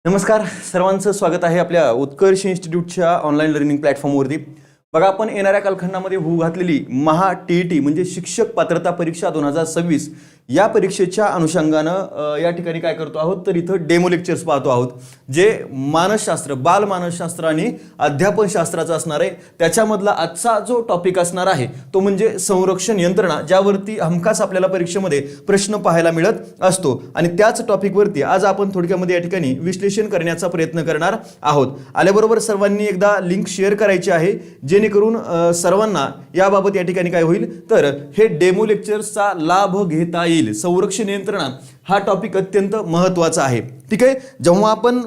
नमस्कार सर्वांचं स्वागत आहे आपल्या उत्कर्ष इन्स्टिट्यूटच्या ऑनलाईन लर्निंग प्लॅटफॉर्मवरती. बघा, आपण येणाऱ्या कालखंडामध्ये होऊ घातलेली महा टी म्हणजे शिक्षक पात्रता परीक्षा 2026 या परीक्षेच्या अनुषंगानं या ठिकाणी काय करतो आहोत तर इथं डेमो लेक्चर्स पाहतो आहोत, जे मानसशास्त्र, बाल मानसशास्त्र आणि अध्यापन शास्त्राचा असणार आहे. त्याच्यामधला आजचा जो टॉपिक असणार आहे तो म्हणजे संरक्षण यंत्रणा, ज्यावरती हमखास आपल्याला परीक्षेमध्ये प्रश्न पाहायला मिळत असतो. आणि त्याच टॉपिकवरती आज आपण थोडक्यामध्ये या ठिकाणी विश्लेषण करण्याचा प्रयत्न करणार आहोत. आल्याबरोबर सर्वांनी एकदा लिंक शेअर करायची आहे, जेणेकरून सर्वांना याबाबत या ठिकाणी काय होईल तर हे डेमो लेक्चर्सचा लाभ घेता येईल. संरक्षण यंत्रणा हा टॉपिक अत्यंत महत्त्वाचा आहे. ठीक आहे, जेव्हा आपण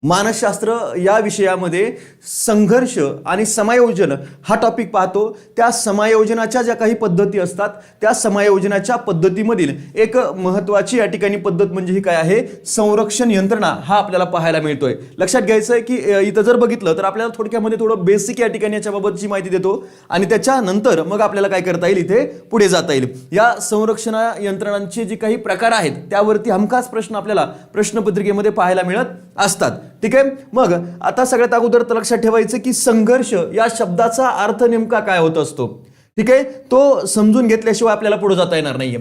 मानसशास्त्र या विषयामध्ये संघर्ष आणि समायोजन हा टॉपिक पाहतो, त्या समायोजनाच्या ज्या काही पद्धती असतात त्या समायोजनाच्या पद्धतीमधील एक महत्त्वाची या ठिकाणी पद्धत म्हणजे ही काय आहे, संरक्षण यंत्रणा हा आपल्याला पाहायला मिळतोय. लक्षात घ्यायचं आहे की इथं जर बघितलं तर आपल्याला थोडक्यामध्ये थोडं बेसिक या ठिकाणी याच्याबाबतची माहिती देतो आणि त्याच्यानंतर मग आपल्याला काय करता येईल, इथे पुढे जाता येईल. या संरक्षण यंत्रणांचे जे काही प्रकार आहेत त्यावरती हमखास प्रश्न आपल्याला प्रश्नपत्रिकेमध्ये पाहायला मिळत असतात. ठीक आहे, मग आता सगळ्यात अगोदर लक्षात ठेवायचं की संघर्ष या शब्दाचा अर्थ नेमका काय होत असतो. ठीक आहे, तो समजून घेतल्याशिवाय आपल्याला पुढे जाता येणार नाहीये.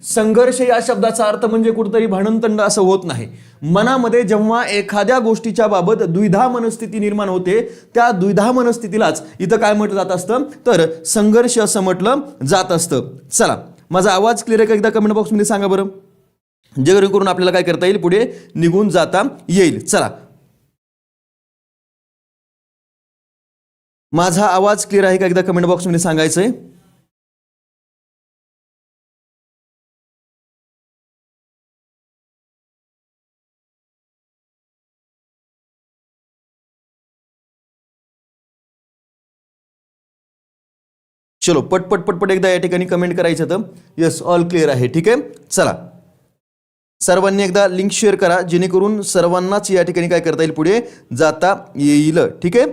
संघर्ष या शब्दाचा अर्थ म्हणजे कुठेतरी भांडणतंड असं होत नाही. मनामध्ये जेव्हा एखाद्या गोष्टीच्या बाबत द्विधा मनस्थिती निर्माण होते, त्या द्विधा मनस्थितीलाच इथं काय म्हटलं जात असतं तर संघर्ष असं म्हटलं जात असतं. चला, माझा आवाज क्लिअर आहे का एकदा कमेंट बॉक्समध्ये सांगा बरं, जेणेकरून आपल्याला काय करता येईल, पुढे निघून जाता येईल. चला, माझा आवाज क्लिअर आहे का एकदा कमेंट बॉक्समध्ये सांगायचंय. चलो पटपट पटपट एकदा या ठिकाणी कमेंट करायचं तर यस, ऑल क्लिअर आहे. ठीक आहे, चला सर्वांनी एकदा लिंक शेअर करा, जेणेकरून सर्वांनाच या ठिकाणी काय करता येईल, पुढे जाता येईल. ठीक आहे,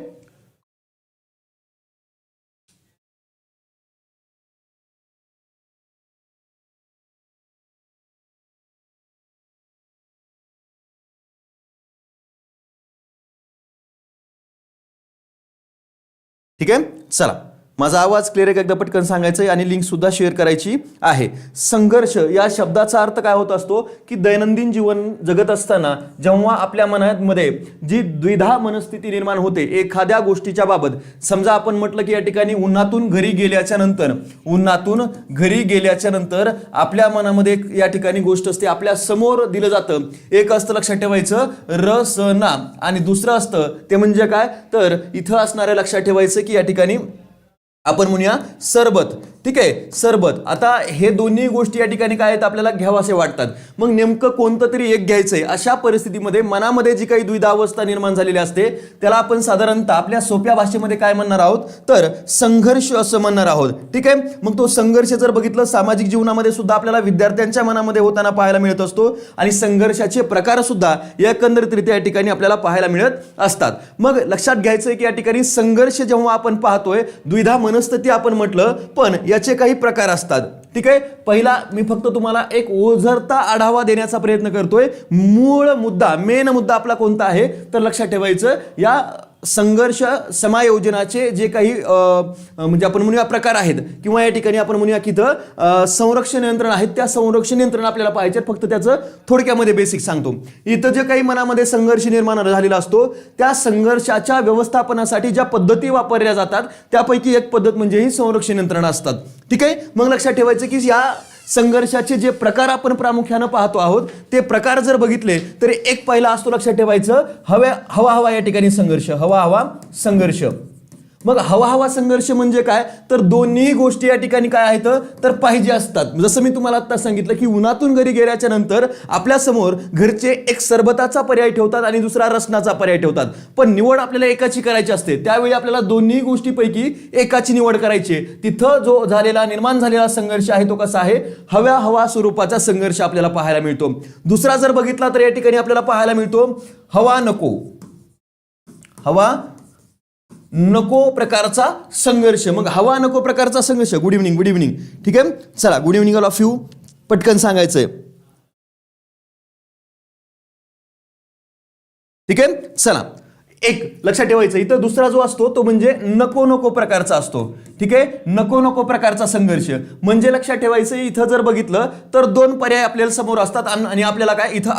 ठीक आहे. चला, माझा आवाज क्लिअर आहे का एकदा पटकन सांगायचं आणि लिंक सुद्धा शेअर करायची आहे. संघर्ष या शब्दाचा अर्थ काय होत असतो की दैनंदिन जीवन जगत असताना जेव्हा आपल्या मनामध्ये जी द्विधा मनस्थिती निर्माण होते एखाद्या गोष्टीच्या बाबत, समजा आपण म्हटलं की या ठिकाणी उन्हातून घरी गेल्याच्या नंतर आपल्या मनामध्ये या ठिकाणी गोष्ट असते, आपल्या समोर दिलं जातं. एक असतं लक्षात ठेवायचं रसना आणि दुसरं असतं ते म्हणजे काय तर इथं असणाऱ्या लक्षात ठेवायचं की या ठिकाणी आपण म्हणूया सरबत. ठीक आहे, सरबत. आता हे दोन्ही गोष्टी या ठिकाणी काय आहेत, आपल्याला घ्यावासे वाटतात. मग नेमकं कोणतं तरी एक घ्यायचंय. अशा परिस्थितीमध्ये मनामध्ये जी काही द्विधावस्था निर्माण झालेली असते त्याला आपण साधारणतः आपल्या सोप्या भाषेमध्ये काय म्हणणार आहोत तर संघर्ष असं म्हणणार आहोत. ठीक आहे, मग तो संघर्ष जर बघितलं सामाजिक जीवनामध्ये सुद्धा आपल्याला विद्यार्थ्यांच्या मनामध्ये होताना पाहायला मिळत असतो आणि संघर्षाचे प्रकार सुद्धा एकंदरीतरित्या या ठिकाणी आपल्याला पाहायला मिळत असतात. मग लक्षात घ्यायचंय की या ठिकाणी संघर्ष जेव्हा आपण पाहतोय, द्विधा मनस्थिती आपण म्हटलं, पण याचे काही प्रकार असतात. ठीक आहे, पहिला मी फक्त तुम्हाला एक ओझरता आढावा देण्याचा प्रयत्न करतोय. मेन मुद्दा आपला कोणता आहे तर लक्षात ठेवायचं या संघर्ष समायोजनाचे जे काही म्हणजे आपण म्हणूया प्रकार आहेत किंवा या ठिकाणी आपण म्हणूया की इथं संरक्षण यंत्रणा आहेत, त्या संरक्षण यंत्रणा आपल्याला पाहिजे. फक्त त्याचं थोडक्यामध्ये बेसिक सांगतो. इथं जे काही मनामध्ये संघर्ष निर्माण झालेला असतो त्या संघर्षाच्या व्यवस्थापनासाठी ज्या पद्धती वापरल्या जातात त्यापैकी एक पद्धत म्हणजे ही संरक्षण यंत्रणा असतात. ठीक आहे, मग लक्षात ठेवायचं की या संघर्षाचे जे प्रकार आपण प्रामुख्याने पाहतो आहोत ते प्रकार जर बघितले तर एक पहिला असतो लक्षात ठेवायचं हवा या ठिकाणी संघर्ष, हवा संघर्ष. मग हवा संघर्ष म्हणजे काय तर दोन्ही गोष्टी या ठिकाणी काय आहेत तर पाहिजे असतात. जसं मी तुम्हाला आता सांगितलं की उन्हातून घरी गेल्याच्या नंतर आपल्या समोर घरचे एक सरबताचा पर्याय ठेवतात आणि दुसरा रसनाचा पर्याय ठेवतात, पण निवड आपल्याला एकाची करायची असते. त्यावेळी आपल्याला दोन्ही गोष्टीपैकी एकाची निवड करायची. तिथं जो निर्माण झालेला संघर्ष आहे तो कसा आहे, हवा स्वरूपाचा संघर्ष आपल्याला पाहायला मिळतो. दुसरा जर बघितला तर या ठिकाणी आपल्याला पाहायला मिळतो हवा नको प्रकारचा संघर्ष. मग हवा नको प्रकारचा संघर्ष. Good evening. ठीक आहे, चला good evening all of you. पटकन सांगायचंय ठीक आहे, चला एक लक्षात ठेवायचं, इथं दुसरा जो असतो तो म्हणजे नको नको प्रकारचा असतो. ठीक आहे, नको नको प्रकारचा संघर्ष म्हणजे लक्षात ठेवायचं, इथं जर बघितलं तर दोन पर्याय आपल्याला समोर असतात आणि आपल्याला काय इथं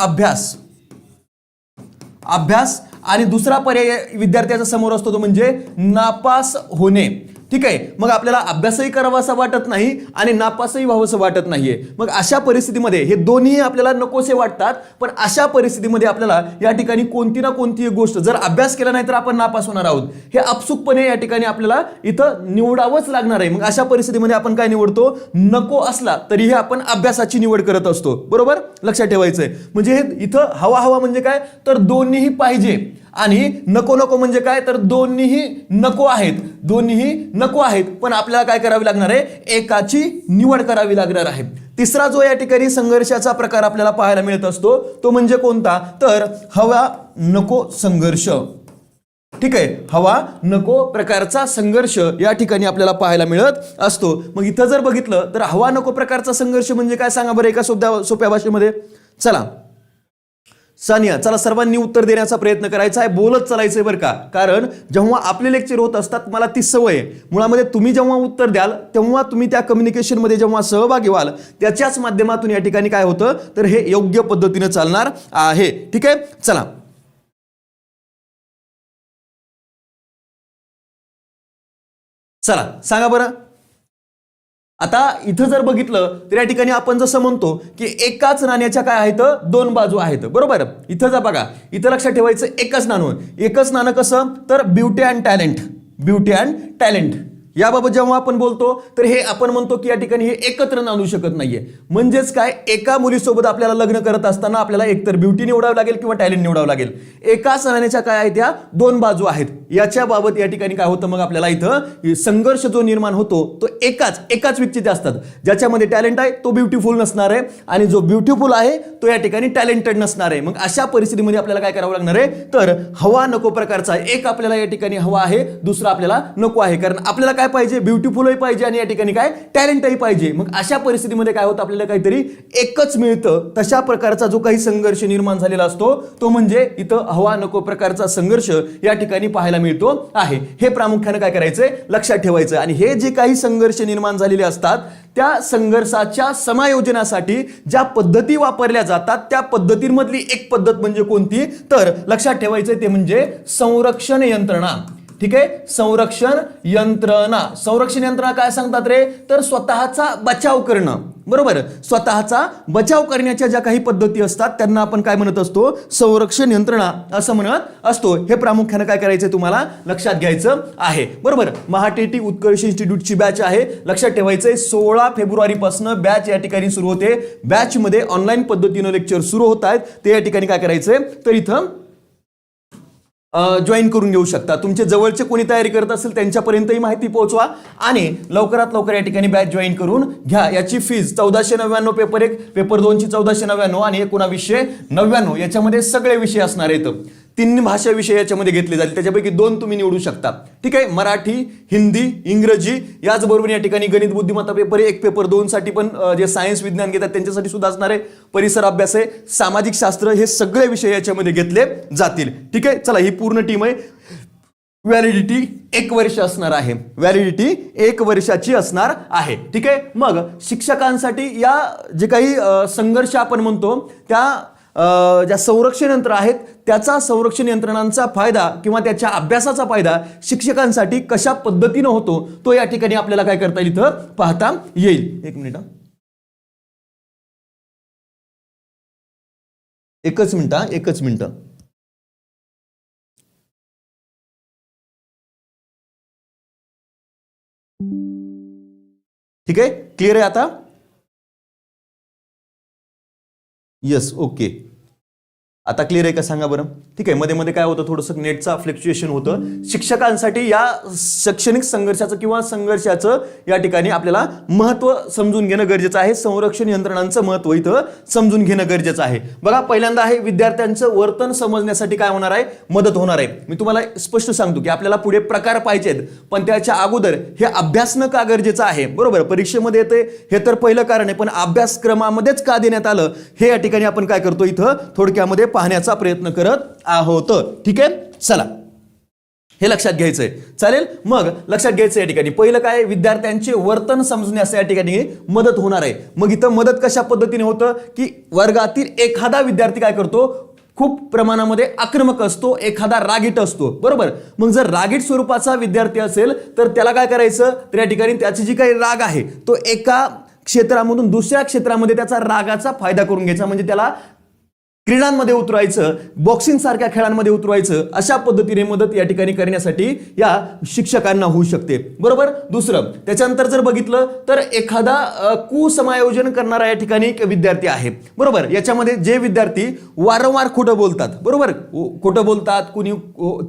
अभ्यास आणि दुसरा पर्याय विद्यार्थ्याच्या समोर असतो तो म्हणजे नापास होणे. ठीक आहे, मग आपल्याला अभ्यासही करावासा वाटत नाही आणि नापासही व्हावंसं वाटत नाहीये. मग अशा परिस्थितीमध्ये हे दोन्ही आपल्याला नकोसे वाटतात, पण अशा परिस्थितीमध्ये आपल्याला या ठिकाणी कोणती ना कोणती गोष्ट, जर अभ्यास केला नाही तर आपण नापास होणार आहोत, हे आपसुकपणे या ठिकाणी आपल्याला इथं निवडावंच लागणार आहे. मग अशा परिस्थितीमध्ये आपण काय निवडतो, नको असला तरीही आपण अभ्यासाची निवड करत असतो. बरोबर, लक्षात ठेवायचंय. म्हणजे हे इथं हवा म्हणजे काय तर दोन्हीही पाहिजे आणि नको नको म्हणजे काय तर दोन्हीही नको आहेत, पण आपल्याला काय करावी लागणार आहे, एकाची निवड करावी लागणार आहे. तिसरा जो या ठिकाणी संघर्षाचा प्रकार आपल्याला पाहायला मिळत असतो तो म्हणजे कोणता, तर हवा नको संघर्ष. ठीक आहे, हवा नको प्रकारचा संघर्ष या ठिकाणी आपल्याला पाहायला मिळत असतो. मग इथं जर बघितलं तर हवा नको प्रकारचा संघर्ष म्हणजे काय सांगा बरं एका सोप्या भाषेमध्ये. चला सानिया, चला सर्वांनी उत्तर देण्याचा प्रयत्न करायचा आहे, बोलत चालायचंय बरं का, कारण जेव्हा आपले लेक्चर होत असतात मला ती सवय आहे. मुळामध्ये तुम्ही जेव्हा उत्तर द्याल तेव्हा तुम्ही त्या कम्युनिकेशन मध्ये जेव्हा सहभागी व्हाल त्याच्याच माध्यमातून या ठिकाणी काय होतं तर हे योग्य पद्धतीने चालणार आहे. ठीक आहे, चला सांगा बरं. आता इथं जर बघितलं तर या ठिकाणी आपण जसं म्हणतो की एकाच नाण्याच्या काय आहेत दोन बाजू आहेत. बरोबर, इथं जर बघा, इथं लक्षात ठेवायचं एकच नाणं कसं तर ब्युटी अँड टॅलेंट याबाबत जेव्हा आपण बोलतो तर हे आपण म्हणतो की या ठिकाणी हे एकत्र नांदू शकत नाहीये. म्हणजेच काय, एका मुलीसोबत आपल्याला लग्न करत असताना आपल्याला एकतर ब्युटी निवडावं लागेल किंवा टॅलेंट निवडावं लागेल. एकाच नाण्याच्या काय आहेत त्या दोन बाजू आहेत. याच्या बाबत या ठिकाणी काय होतं, मग आपल्याला इथं संघर्ष जो निर्माण होतो तो एकाच व्यक्तीचे असतात. ज्याच्यामध्ये टॅलेंट आहे तो ब्युटिफुल नसणार आहे आणि जो ब्युटिफुल आहे तो या ठिकाणी टॅलेंटेड नसणार आहे. मग अशा परिस्थितीमध्ये आपल्याला काय करावं लागणार आहे, तर हवा नको प्रकारचा एक आपल्याला या ठिकाणी हवा आहे, दुसरा आपल्याला नको आहे. कारण आपल्याला काय पाहिजे, ब्युटिफुलही पाहिजे आणि या ठिकाणी काय टॅलेंटही पाहिजे. मग अशा परिस्थितीमध्ये काय होतं, आपल्याला काहीतरी एकच मिळतं. तशा प्रकारचा जो काही संघर्ष निर्माण झालेला असतो तो म्हणजे इथं हवा नको प्रकारचा संघर्ष या ठिकाणी पाहायला मिळतो आहे. हे प्रामुख्याने काय करायचंय, लक्षात ठेवायचं. आणि हे जे काही संघर्ष निर्माण झालेले असतात त्या संघर्षाच्या समायोजनासाठी ज्या पद्धती वापरल्या जातात त्या पद्धतींमधली एक पद्धत म्हणजे कोणती, तर लक्षात ठेवायचं ते म्हणजे संरक्षण यंत्रणा. ठीक आहे, संरक्षण यंत्रणा काय सांगतात रे, तर स्वतःचा बचाव करणं. बरोबर, स्वतःचा बचाव करण्याच्या ज्या काही पद्धती असतात त्यांना आपण काय म्हणत असतो, संरक्षण यंत्रणा असं म्हणत असतो. हे प्रामुख्याने काय करायचं तुम्हाला लक्षात घ्यायचं आहे. बरोबर, महाटीटी उत्कर्ष इन्स्टिट्यूटची बॅच आहे, लक्षात ठेवायचंय 16 फेब्रुवारी पासून बॅच या ठिकाणी सुरू होते. बॅच मध्ये ऑनलाईन पद्धतीने लेक्चर सुरू होत आहेत. ते या ठिकाणी काय करायचंय, तर इथं जॉईन करून घेऊ शकता. तुमचे जवळचे कोणी तयारी करत असेल त्यांच्यापर्यंतही माहिती पोहोचवा आणि लवकरात लवकर या ठिकाणी बॅच जॉईन करून घ्या. याची फीज 1499 पेपर 1, पेपर 2 ची 1499 आणि 1999 याच्यामध्ये सगळे विषय असणार आहेत. 3 भाषा विषय याच्यामध्ये घेतले जातील, त्याच्यापैकी 2 तुम्ही निवडू शकता. ठीक आहे, मराठी, हिंदी, इंग्रजी, याचबरोबर या ठिकाणी गणित बुद्धिमत्ता पेपर 1, पेपर 2 साठी पण जे सायन्स विज्ञान घेतात त्यांच्यासाठी सुद्धा असणार आहे. परिसर अभ्यास आहे, सामाजिक शास्त्र, हे सगळे विषय याच्यामध्ये घेतले जातील. ठीक आहे, चला ही पूर्ण टीम आहे. व्हॅलिडिटी 1 वर्ष असणार आहे, व्हॅलिडिटी 1 वर्षाची असणार आहे. ठीक आहे, मग शिक्षकांसाठी या जे काही संघर्ष आपण म्हणतो त्या ज्या संरक्षण यंत्र आहेत त्याचा संरक्षण यंत्रणांचा फायदा किंवा त्याच्या अभ्यासाचा फायदा शिक्षकांसाठी कशा पद्धतीने होतो तो या ठिकाणी आपल्याला काय करता येईल इथं पाहता येईल. एक मिनिट, एकच मिनिट. ठीक आहे, क्लिअर आहे आता. यस, ओके, आता क्लिअर आहे का सांगा बरं. ठीक आहे, मध्ये मध्ये काय होतं, थोडंसं नेटचा फ्लक्च्युएशन होतं. शिक्षकांसाठी या शैक्षणिक संघर्षाचं किंवा संघर्षाचं या ठिकाणी आपल्याला महत्त्व समजून घेणं गरजेचं आहे. संरक्षण यंत्रणांचं महत्त्व इथं समजून घेणं गरजेचं आहे. बघा, पहिल्यांदा आहे विद्यार्थ्यांचं वर्तन समजण्यासाठी काय होणार आहे, मदत होणार आहे. मी तुम्हाला स्पष्ट सांगतो की आपल्याला पुढे प्रकार पाहिजेत, पण त्याच्या अगोदर हे अभ्यासनं का गरजेचं आहे. बरोबर, परीक्षेमध्ये येते हे तर पहिलं कारण आहे, पण अभ्यासक्रमामध्येच का देण्यात आलं हे या ठिकाणी आपण काय करतो इथं थोडक्यामध्ये पाहण्याचा प्रयत्न करत आहोत. ठीक आहे, चला हे लक्षात घ्यायचंय. चालेल, मग लक्षात घ्यायचं या ठिकाणी पहिलं काय, विद्यार्थ्यांचे वर्तन समजण्यास या ठिकाणी मदत होणार आहे. मग इथं मदत कशा पद्धतीने होतं की वर्गातील एखादा विद्यार्थी काय करतो, खूप प्रमाणामध्ये आक्रमक असतो, एखादा रागीट असतो, बरोबर. मग जर रागीट स्वरूपाचा विद्यार्थी असेल तर त्याला काय करायचं, तर या ठिकाणी त्याची जी काही राग आहे तो एका क्षेत्रामधून दुसऱ्या क्षेत्रामध्ये त्याचा रागाचा फायदा करून घ्यायचा, म्हणजे त्याला क्रीडांमध्ये उतरवायचं, बॉक्सिंग सारख्या खेळांमध्ये उतरवायचं. अशा पद्धतीने मदत या ठिकाणी करण्यासाठी या शिक्षकांना होऊ शकते, बरोबर. दुसरं, त्याच्यानंतर जर बघितलं तर एखादा कुसमायोजन करणारा या ठिकाणी एक विद्यार्थी आहे, बरोबर. याच्यामध्ये जे विद्यार्थी वारंवार खोटं बोलतात, बरोबर, खोटं बोलतात, कुणी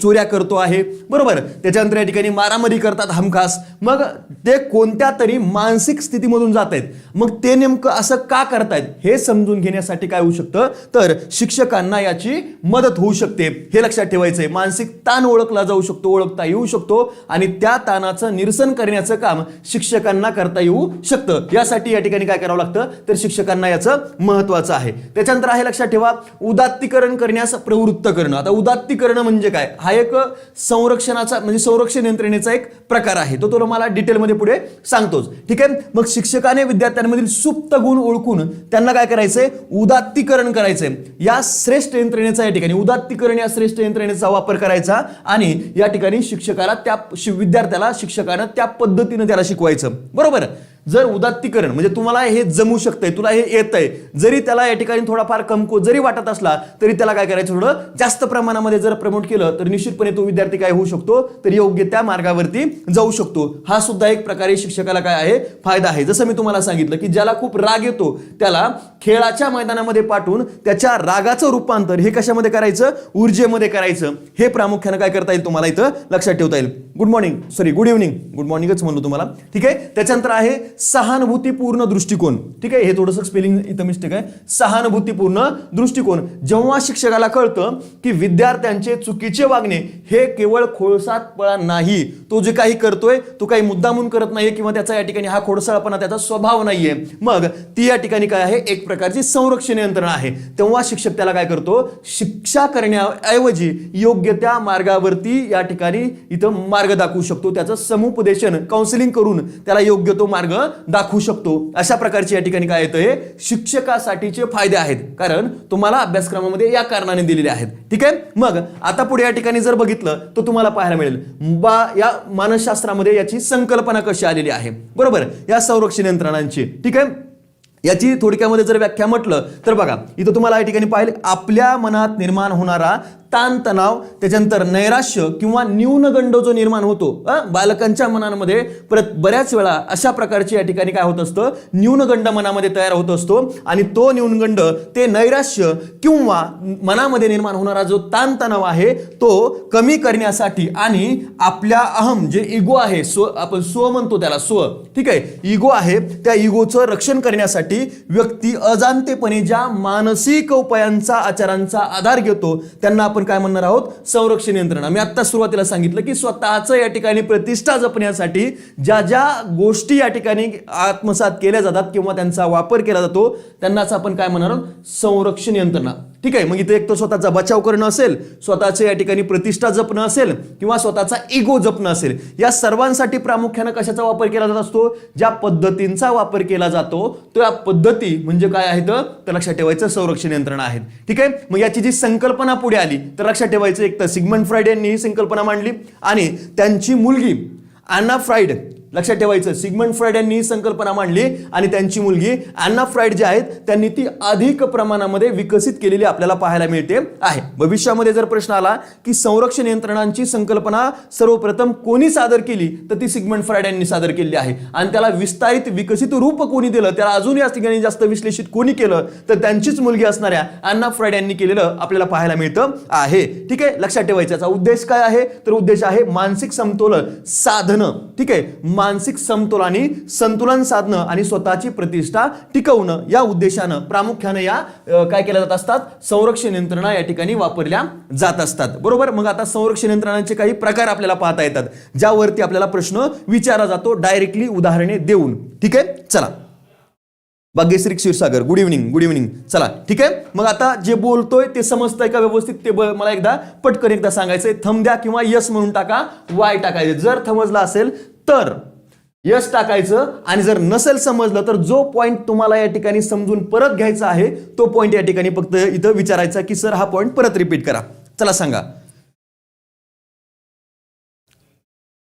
चोऱ्या करतो आहे, बरोबर. त्याच्यानंतर या ठिकाणी मारामारी करतात हमखास, मग ते कोणत्या तरी मानसिक स्थितीमधून जात आहेत. मग ते नेमकं असं का करतायत हे समजून घेण्यासाठी काय होऊ शकतं, तर शिक्षकांना याची मदत होऊ शकते. हे लक्षात ठेवायचंय. मानसिक ताण ओळखला जाऊ शकतो, ओळखता येऊ शकतो आणि त्या ताणाचं निरसन करण्याचं काम शिक्षकांना करता येऊ शकतं. यासाठी या ठिकाणी काय करावं लागतं, तर शिक्षकांना याचं महत्वाचं आहे. त्याच्यानंतर आहे लक्षात ठेवा, उदात्तीकरण करण्यास प्रवृत्त करणं. आता उदात्तीकरण म्हणजे काय, हा एक संरक्षणाचा म्हणजे संरक्षण यंत्रणेचा एक प्रकार आहे. तो तुम्हाला डिटेलमध्ये पुढे सांगतोच. ठीक आहे, मग शिक्षकाने विद्यार्थ्यांमधील सुप्त गुण ओळखून त्यांना काय करायचंय, उदात्तीकरण करायचंय. या श्रेष्ठ यंत्रणेचा या ठिकाणी उदात्तीकरण या श्रेष्ठ यंत्रणेचा वापर करायचा आणि या ठिकाणी शिक्षकाला त्या विद्यार्थ्याला शिक्षकानं त्या पद्धतीने त्याला शिकवायचं, बरोबर. जर उदात्तीकरण म्हणजे तुम्हाला हे जमू शकतंय, तुला हे येतंय, जरी त्याला या ठिकाणी थोडाफार कमकुवत जरी वाटत असला तरी त्याला काय करायचं, थोडं जास्त प्रमाणामध्ये जर प्रमोट केलं तर निश्चितपणे तो विद्यार्थी काय होऊ शकतो, तर योग्य त्या मार्गावरती जाऊ शकतो. हा सुद्धा एक प्रकारे शिक्षकाला काय आहे, फायदा आहे. जसं मी तुम्हाला सांगितलं की ज्याला खूप राग येतो त्याला खेळाच्या मैदानामध्ये पाठवून त्याच्या रागाचं रूपांतर हे कशामध्ये करायचं, ऊर्जेमध्ये करायचं. हे प्रामुख्याने काय करता येईल तुम्हाला इथं लक्षात ठेवता येईल. गुड इव्हनिंग, गुड मॉर्निंगच म्हणलो तुम्हाला. ठीक आहे, त्याच्यानंतर आहे सहानुभूतीपूर्ण दृष्टिकोन. ठीक आहे, हे थोडंसं स्पेलिंग इथं मिस्टेक आहे. सहानुभूतीपूर्ण दृष्टिकोन. जेव्हा शिक्षकाला कळतं की विद्यार्थ्यांचे चुकीचे वागणे हे केवळ खोडसाळपणा नाही, तो जे काही करतोय तो काही मुद्दामून करत नाहीये किंवा त्याचा या ठिकाणी हा खोडसाळपणा त्याचा स्वभाव नाहीये, मग ती या ठिकाणी काय आहे, एक प्रकारची संरक्षण यंत्रणा आहे. तेव्हा शिक्षक त्याला काय करतो, शिक्षा करण्याऐवजी योग्य त्या मार्गावरती या ठिकाणी इथं मार्ग दाखवू शकतो. त्याचं समुपदेशन काउन्सिलिंग करून त्याला योग्य तो मार्ग दाखवू शकतो. अशा प्रकारचे या ठिकाणी काय येतं, हे शिक्षकासाठीचे फायदे आहेत, कारण तुम्हाला अभ्यासक्रमामध्ये या कारणाने दिलेले आहेत. ठीक आहे, मग आता पुढे या ठिकाणी जर बघितलं तर तुम्हाला पाहायला मिळेल या मानसशास्त्रामध्ये याची संकल्पना कशी आलेली आहे, बरोबर, या संरक्षण यंत्रणांची. ठीक आहे, याची थोडक्यामध्ये जर व्याख्या म्हटलं तर बघा इथं तुम्हाला या ठिकाणी पाहिलं, आपल्या मनात निर्माण होणारा ताणतणाव, त्याच्यानंतर नैराश्य किंवा न्यूनगंड जो निर्माण होतो बालकांच्या मनांमध्ये बऱ्याच वेळा अशा प्रकारची या ठिकाणी काय होत असतं, न्यूनगंड मनामध्ये तयार होत असतो आणि तो न्यूनगंड ते नैराश्य किंवा मनामध्ये निर्माण होणारा जो ताणतणाव आहे तो कमी करण्यासाठी आणि आपल्या अहम जे इगो आहे, आपण स्व म्हणतो त्याला, स्व, ठीक आहे, इगो आहे, त्या इगोचं रक्षण करण्यासाठी व्यक्ती अजाणतेपणे ज्या मानसिक उपायांचा आचारांचा आधार घेतो त्यांना आपण काय म्हणणार आहोत, संरक्षण यंत्रणा. मी आता सुरुवातीला सांगितलं की स्वतःचं या ठिकाणी प्रतिष्ठा जपण्यासाठी ज्या ज्या गोष्टी या ठिकाणी आत्मसात केल्या जातात किंवा त्यांचा वापर केला जातो त्यांनाच आपण काय म्हणणार आहोत, संरक्षण यंत्रणा. ठीक आहे, मग इथे एक तर स्वतःचा बचाव करणं असेल, स्वतःचे या ठिकाणी प्रतिष्ठा जपणं असेल किंवा स्वतःचा इगो जपणं असेल, या सर्वांसाठी प्रामुख्याने कशाचा वापर केला जात असतो, ज्या पद्धतींचा वापर केला जातो त्या पद्धती म्हणजे काय आहेत तर लक्षात ठेवायचं, संरक्षण यंत्रणा आहेत. ठीक आहे, मग याची जी संकल्पना पुढे आली तर लक्षात ठेवायचं, एक तर सिगमंड फ्राइड यांनी ही संकल्पना मांडली आणि त्यांची मुलगी ॲना फ्राइड, लक्षात ठेवायचं, सिगमंड फ्राइड यांनी ही संकल्पना मांडली आणि त्यांची मुलगी ॲना फ्राइड जी आहेत त्यांनी ती अधिक प्रमाणामध्ये विकसित केलेली आपल्याला पाहायला मिळते आहे. भविष्यामध्ये जर प्रश्न आला की संरक्षण यंत्रणांची संकल्पना सर्वप्रथम कोणी सादर केली तर ती सिगमंड फ्राइड यांनी सादर केली आहे आणि त्याला विस्तारित विकसित रूप कोणी दिलं, त्याला अजून या ठिकाणी जास्त विश्लेषित कोणी केलं तर त्यांचीच मुलगी असणाऱ्या ॲना फ्राइड यांनी केलेलं आपल्याला पाहायला मिळतं आहे. ठीक आहे, लक्षात ठेवायचं. याचा उद्देश काय आहे तर उद्देश आहे मानसिक समतोलन साधनं. ठीक आहे, मानसिक समतोल आणि संतुलन साधणं आणि स्वतःची प्रतिष्ठा टिकवणं या उद्देशानं प्रामुख्याने या काय केल्या जात असतात, संरक्षण यंत्रणा या ठिकाणी वापरल्या जात असतात. बरोबर, मग आता संरक्षण यंत्रणांचे काही प्रकार आपल्याला पाहता येतात ज्यावरती आपल्याला प्रश्न विचारला जातो डायरेक्टली उदाहरणे देऊन. ठीक आहे, चला Bhagyashree Kshirsagar, good evening, good evening. चला ठीक आहे. मग आता जे बोलतोय ते समजतंय का व्यवस्थित ते मला एकदा पटकन एकदा सांगायचंय. थंब द्या किंवा यस म्हणून टाका, वाय टाकायचं. जर समजलं असेल तर यस टाकायचं आणि जर नसेल समजलं तर जो पॉइंट तुम्हाला या ठिकाणी समजून परत घ्यायचा आहे तो पॉइंट या ठिकाणी फक्त इथं विचारायचा की सर हा पॉइंट परत रिपीट करा. चला सांगा.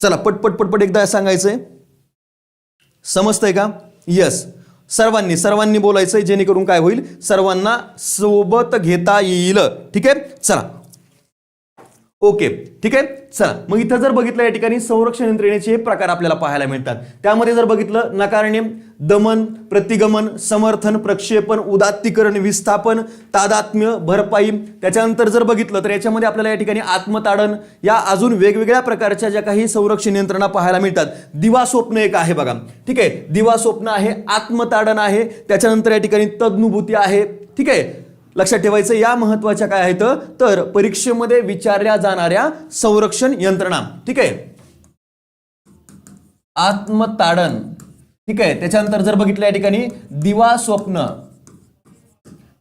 चला पटपट पटपट एकदा सांगायचंय. समजतंय का? यस. सर्वांनी बोलायचंय जेणेकरून काय होईल, सर्वांना सोबत घेता येईल. ठीक आहे. चला ओके ठीक आहे. चला मग इथं जर बघितलं या ठिकाणी संरक्षण यंत्रणेचे प्रकार आपल्याला पाहायला मिळतात. त्यामध्ये जर बघितलं नकारणे, दमन, प्रतिगमन, समर्थन, प्रक्षेपण, उदात्तीकरण, विस्थापन, तादात्म्य, भरपाई. त्याच्यानंतर जर बघितलं तर याच्यामध्ये आपल्याला या ठिकाणी आत्मताडन या अजून वेगवेगळ्या प्रकारच्या ज्या काही संरक्षण यंत्रणा पाहायला मिळतात. दिवा स्वप्न एक आहे बघा. ठीक आहे. दिवा स्वप्न आहे, आत्मताडन आहे, त्याच्यानंतर या ठिकाणी तद्नुभूती आहे. ठीक आहे. लक्षात ठेवायचं या महत्वाच्या काय आहेत तर परीक्षेमध्ये विचारल्या जाणाऱ्या संरक्षण यंत्रणा. ठीक आहे. आत्मताडन. ठीक आहे. त्याच्यानंतर जर बघितलं या ठिकाणी दिवा स्वप्न.